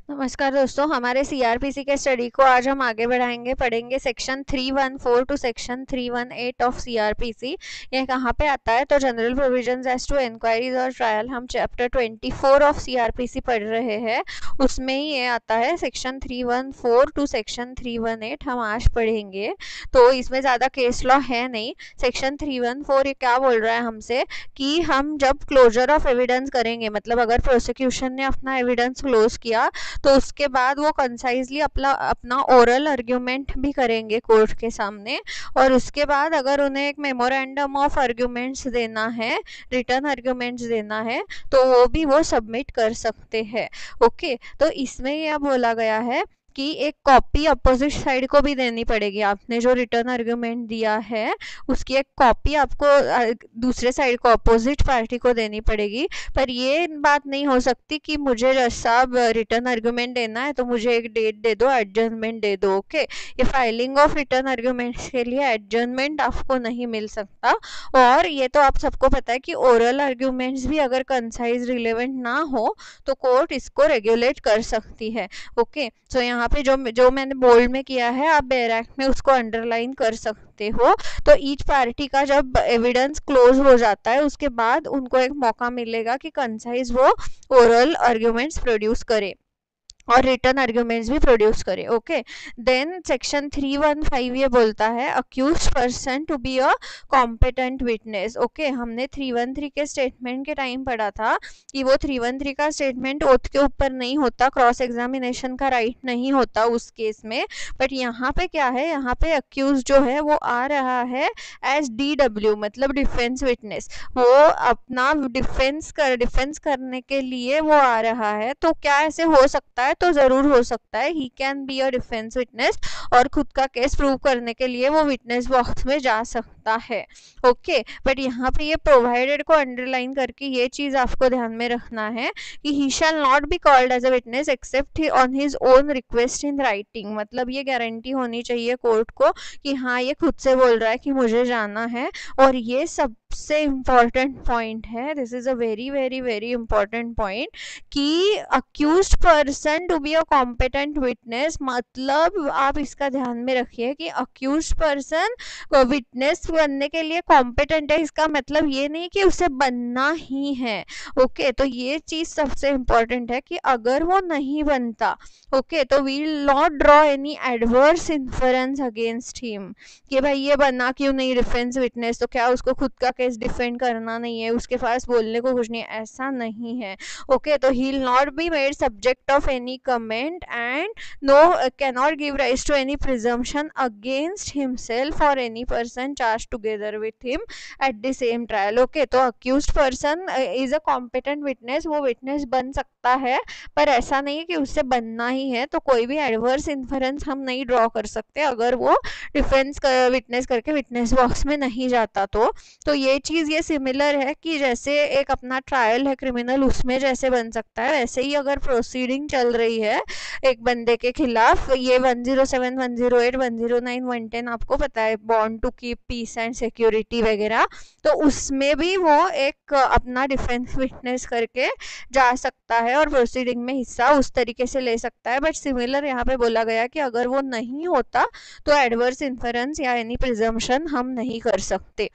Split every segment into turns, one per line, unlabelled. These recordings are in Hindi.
नमस्कार दोस्तों, हमारे सीआरपीसी के स्टडी को आज हम आगे बढ़ाएंगे। पढ़ेंगे section 314 to section 318 of CrPC. ये कहाँ पे आता है? तो general provisions as to inquiries और ट्रायल हम चैप्टर 24 ऑफ सीआरपीसी पढ़ रहे हैं, उसमें ही ये आता है। सेक्शन 314 टू सेक्शन 318 हम आज पढ़ेंगे, तो इसमें ज़्यादा केस लॉ है नहीं। सेक्शन 314 ये क्या बोल रहा है हमसे कि हम जब क्लोजर ऑफ एविडेंस करेंगे, मतलब अगर प्रोसिक्यूशन ने अपना एविडेंस क्लोज किया तो उसके बाद वो कंसाइजली अपना ओरल आर्ग्यूमेंट भी करेंगे कोर्ट के सामने, और उसके बाद अगर उन्हें एक मेमोरेंडम ऑफ आर्ग्यूमेंट्स देना है, रिटर्न आर्ग्यूमेंट्स देना है, तो वो भी वो सबमिट कर सकते हैं। ओके, तो इसमें यह बोला गया है कि एक कॉपी अपोजिट साइड को भी देनी पड़ेगी। आपने जो रिटर्न आर्ग्यूमेंट दिया है उसकी एक कॉपी आपको दूसरे साइड को, अपोजिट पार्टी को देनी पड़ेगी। पर ये बात नहीं हो सकती कि मुझे जज साहब रिटर्न आर्ग्यूमेंट देना है तो मुझे एक डेट दे दो, एडजर्नमेंट दे दो। ओके, ये फाइलिंग ऑफ रिटर्न आर्ग्यूमेंट्स के लिए एडजर्नमेंट आपको नहीं मिल सकता। और ये तो आप सबको पता है कि ओरल आर्ग्यूमेंट्स भी अगर कंसाइज रिलेवेंट ना हो तो कोर्ट इसको रेगुलेट कर सकती है। ओके, सो यहाँ पे जो मैंने बोल्ड में किया है, आप बैरैक्ट में उसको अंडरलाइन कर सकते हो। तो ईच पार्टी का जब एविडेंस क्लोज हो जाता है उसके बाद उनको एक मौका मिलेगा कि कंसाइज वो ओरल आर्ग्यूमेंट्स प्रोड्यूस करे और रिटर्न आर्ग्यूमेंट्स भी प्रोड्यूस करे। ओके, देन सेक्शन 315 ये बोलता है accused person to be a competent witness. Okay, हमने 313 के स्टेटमेंट के टाइम पढ़ा था कि वो 313 का स्टेटमेंट ओथ के ऊपर नहीं होता, क्रॉस एग्जामिनेशन का राइट नहीं होता उस केस में। बट यहाँ पे क्या है, यहाँ पे अक्यूज जो है वो आ रहा है एज DW, मतलब डिफेंस विटनेस। वो अपना डिफेंस करने के लिए वो आ रहा है। तो क्या ऐसे हो सकता है? तो जरूर हो सकता है, he can be a defence witness, और खुद का केस प्रूव करने के लिए वो विटनेस बॉक्स में जा सकता है। ओके, बट यहाँ पे ये प्रोवाइडेड को अंडरलाइन करके ये चीज आपको ध्यान में रखना है कि he shall not be called as a witness except on his own request in writing. मतलब ये गारंटी होनी चाहिए कोर्ट को कि हाँ, ये खुद से बोल रहा है कि मुझे जाना है। और ये सबसे इम्पॉर्टेंट पॉइंट है, this is a very very very important point, कि accused person to be a competent witness. मतलब आप इसका ध्यान में रखिए कि अक्यूज्ड पर्सन विटनेस बनने के लिए कॉम्पिटेंट है, इसका मतलब ये नहीं कि उसे बनना ही है। ओके, तो ये चीज सबसे इंपॉर्टेंट है कि अगर वो नहीं बनता, ओके, तो we will not draw any adverse inference against him कि भाई ये बना क्यों नहीं डिफेंस विटनेस, तो क्या उसको खुद का केस डिफेंड करना नहीं है, उसके पास बोलने को कुछ नहीं है? ऐसा नहीं है। ओके, तो he will not be made subject of any comment and cannot give rise to any presumption against himself or any person charged together with him at the same trial. Okay, तो accused person is a competent witness, वो witness बन सकता है, पर ऐसा नहीं है कि उससे बनना ही है। तो कोई भी एडवर्स इन्फरेंस हम नहीं ड्रॉ कर सकते अगर वो डिफेंस विटनेस करके विटनेस बॉक्स में नहीं जाता। तो ये चीज़ ये सिमिलर है कि जैसे एक अपना ट्रायल है क्रिमिनल, उसमें जैसे बन सकता है, वैसे ही अगर प्रोसीडिंग चल रही है एक बंदे के खिलाफ, ये 107, 108, 109, 110 आपको पता है, bond to keep peace and security वगैरह, तो उसमें भी वो एक अपना डिफेंस विटनेस करके जा सकता है और प्रोसीडिंग में हिस्सा उस तरीके से ले सकता है। बट सिमिलर यहाँ पे बोला गया कि अगर वो नहीं होता तो एडवर्स इन्फरेंस या एनी प्रिजम्पशन हम नहीं कर सकते।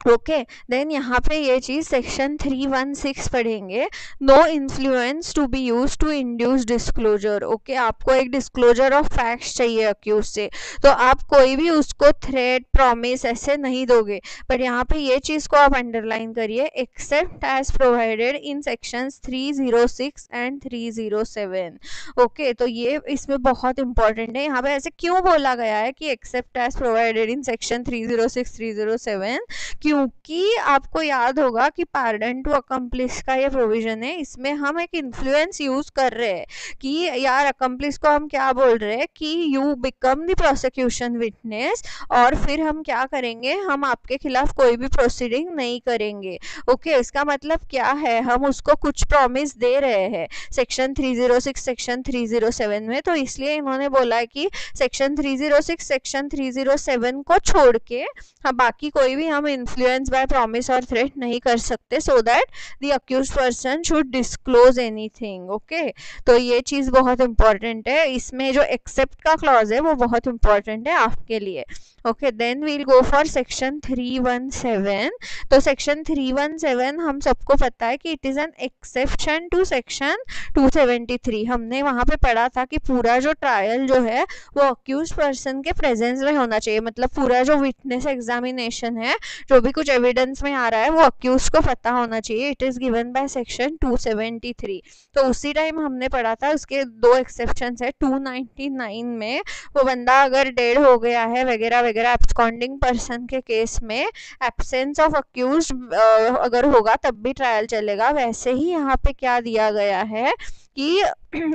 ओके, देन यहाँ पे ये चीज सेक्शन 316 पढ़ेंगे, no influence to be use to induce disclosure. Okay, आपको एक डिस्क्लोजर ऑफ फैक्ट्स चाहिए अक्यूज से, तो आप कोई भी उसको थ्रेट, प्रॉमिस ऐसे नहीं दोगे। पर यहाँ पे ये चीज को आप अंडरलाइन करिए, except as provided in sections 306 and 307। Okay, तो ये इसमें बहुत इंपॉर्टेंट है। यहाँ पे ऐसे क्यों बोला गया है कि except as provided in section 306, 307? क्योंकि आपको याद होगा कि पार्डन टू अकम्प्लिश का ये प्रोविजन है, इसमें हम एक इन्फ्लुएंस यूज कर रहे हैं कि यार अकम्प्लिश को हम क्या बोल रहे हैं कि you become the prosecution witness, और फिर हम क्या करेंगे, हम आपके खिलाफ कोई भी प्रोसीडिंग नहीं करेंगे। ओके, इसका मतलब क्या है, हम उसको कुछ प्रॉमिस दे रहे हैं सेक्शन 306, सेक्शन 307 में। तो इसलिए इन्होंने बोला है कि सेक्शन 306, सेक्शन 307 को छोड़ के बाकी कोई भी हम इन्फ्लुएंस बाय प्रॉमिस और थ्रेट नहीं कर सकते, so that the accused person should disclose anything. Okay, तो ये चीज़ बहुत इंपॉर्टेंट है, इसमें जो एक्सेप्ट का क्लॉज है वो बहुत इंपॉर्टेंट है आपके लिए। Okay, then we'll go for section 317। तो सेक्शन 317 हम सबको पता है कि it is an exception to section 273। हमने वहाँ पे पढ़ा था कि पूरा जो ट्रायल जो है वो अक्यूज पर्सन के प्रेजेंस में होना चाहिए, मतलब पूरा जो विटनेस एग्जामिनेशन है, जो भी कुछ एविडेंस में आ रहा है वो अक्यूज को पता होना चाहिए। It is given by section 273। तो उसी टाइम हमने पढ़ा था, उसके दो एक्सेप्शन है। 299 में वो बंदा अगर डेड हो गया है वगैरह वगैरह, एब्सकॉन्डिंग पर्सन के केस में एब्सेंस ऑफ अक्यूज अगर होगा तब भी ट्रायल चलेगा। वैसे ही यहाँ पे क्या दिया गया है कि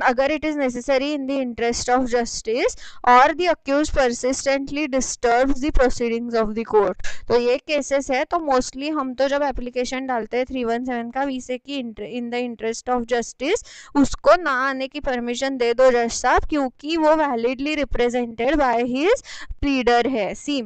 अगर it is necessary in the interest of justice और the accused persistently disturbs the proceedings of the court, तो ये केसेस है। तो मोस्टली हम तो जब एप्लीकेशन डालते हैं 317 का, वी से कि इन द इंटरेस्ट ऑफ जस्टिस उसको ना आने की परमिशन दे दो जज साहब, क्योंकि वो validly represented by his pleader है। सी,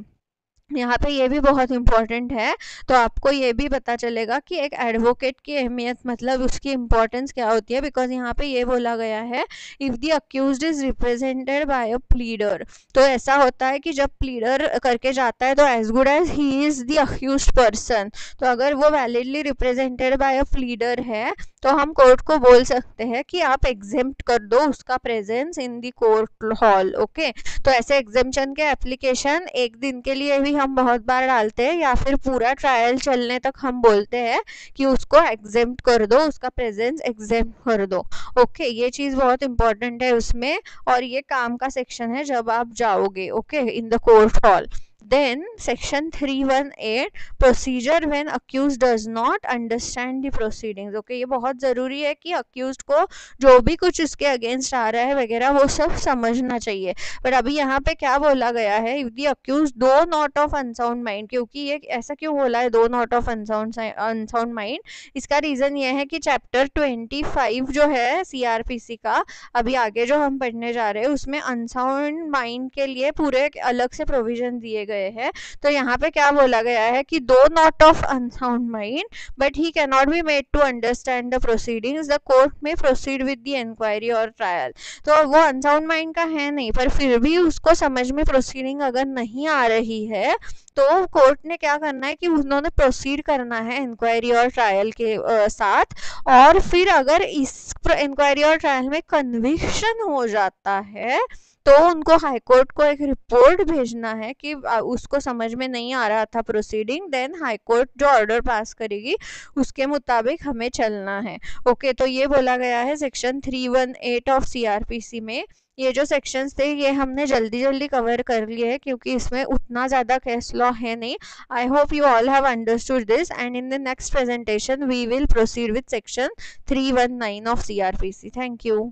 यहाँ पे ये भी बहुत इंपॉर्टेंट है, तो आपको ये भी पता चलेगा कि एक एडवोकेट की अहमियत, मतलब उसकी इम्पोर्टेंस क्या होती है। बिकॉज यहाँ पे ये बोला गया है, if the accused is represented by a pleader, तो ऐसा होता है कि जब प्लीडर करके जाता है तो as good as he is the accused person. तो अगर वो validly represented by a pleader है तो हम कोर्ट को बोल सकते हैं कि आप एग्जेम्प्ट कर दो उसका presence in the court hall. Okay, तो ऐसे एग्जेम्पशन के एप्लीकेशन एक दिन के लिए भी हम बहुत बार डालते हैं, या फिर पूरा ट्रायल चलने तक हम बोलते हैं कि उसको एग्जेम्प्ट कर दो, उसका प्रेजेंस एग्जेम्प्ट कर दो। ओके, ये चीज़ बहुत इंपॉर्टेंट है उसमें, और ये काम का सेक्शन है जब आप जाओगे okay in the court hall. Then section 318 procedure when accused does not understand the proceedings। Okay, ये बहुत ज़रूरी है कि accused को जो भी कुछ उसके अगेंस्ट आ रहा है वगैरह वो सब समझना चाहिए। पर अभी यहाँ पे क्या बोला गया है, इफ द accused दो नॉट ऑफ अनसाउंड माइंड, क्योंकि ये ऐसा क्यों बोला है दो नॉट ऑफ अनसाउंड माइंड, इसका रीज़न ये है कि चैप्टर 25 जो है CRPC का, अभी आगे जो हम पढ़ने जा रहे हैं उसमें अनसाउंड माइंड के लिए पूरे अलग से प्रोविजन दिए गए हैं। तो यहाँ पे क्या बोला गया है कि though not of unsound mind but he can not be made to understand the proceedings, the court में प्रोसीड विद द इंक्वायरी और ट्रायल। तो वो अनसाउंड माइंड का है नहीं, पर फिर भी उसको समझ में प्रोसीडिंग अगर नहीं आ रही है तो कोर्ट ने क्या करना है कि उन्होंने प्रोसीड करना है इंक्वायरी और ट्रायल के साथ, और फिर अगर इस इंक्वायरी और ट्रायल में कन्विक्शन हो जाता है तो उनको हाई कोर्ट को एक रिपोर्ट भेजना है कि उसको समझ में नहीं आ रहा था प्रोसीडिंग, देन हाई कोर्ट जो ऑर्डर पास करेगी उसके मुताबिक हमें चलना है। ओके, तो ये बोला गया है सेक्शन 318 ऑफ CRPC में। ये जो सेक्शंस थे ये हमने जल्दी जल्दी कवर कर लिए हैं क्योंकि इसमें उतना ज़्यादा केस लॉ है नहीं। I hope you all have understood this, and in the next presentation we will proceed with section 319 of CRPC। Thank you.